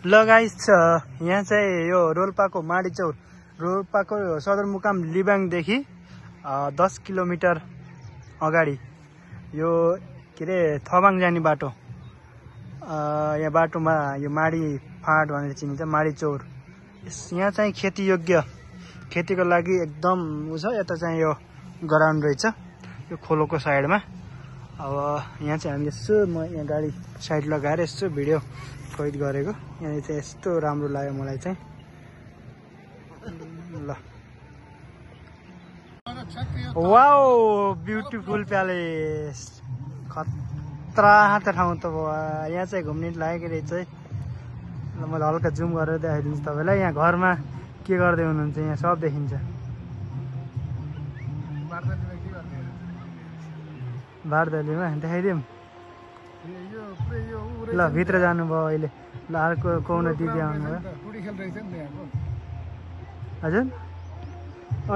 ल गाइस यहाँ चाहिँ यो रोल्पाको माडीचौर रोल्पाको सदरमुकाम लिबाङदेखि 10 किलोमिटर अगाडि यो के अरे थबाङ जाने बाटो यहाँ बाटोमा यो माडी फाँट भनेर चिनिन्छ माडीचौर यहाँ चाहिँ खेती योग्य खेतीको लागि एकदम उ छ यता चाहिँ यो ग्राउन्ड रहेछ यो खोलोको साइडमा अब यहाँ चाहिँ हामीले यसो म यहाँ गाडी साइड लगाएर यसो भिडियो कैद गरेको यहाँ चाहिँ यस्तो राम्रो लाग्यो मलाई चाहिँ ल वाओ ब्युटिफुल प्यालेस खतरा ठाउँ त यहाँ चाहिँ घुम्ने लागेको रहेछ है ल मैले हल्का जुम गरेर देखाइदिन्छु तपाईँलाई यहाँ घरमा के गर्दै हुनुहुन्छ यहाँ सब देखिन्छ बारदलीमा देखाइदिउँ ल भित्र जानुभयो अहिले ल अर्को कौन दिदी आउनुभयो हजुर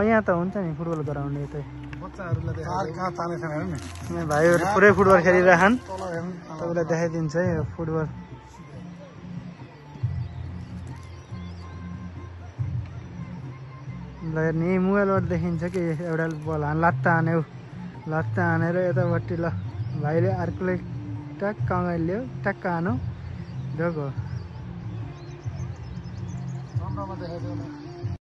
यहाँ त हुन्छ नि फुटबल ग्राउन्ड यतै यहाँ भाइहरू पुरै फुटबल खेलिरहन् तपाईँलाई देखाइदिन्छ है यो फुटबल ल नि मोबाइलबाट देखिन्छ कि एउटा बल लात्ता हान्यो लात्ता हानेर यतापट्टि ल भाइले अर्कोले टक्क अगाडि ल्यायो टक्क हानो जोको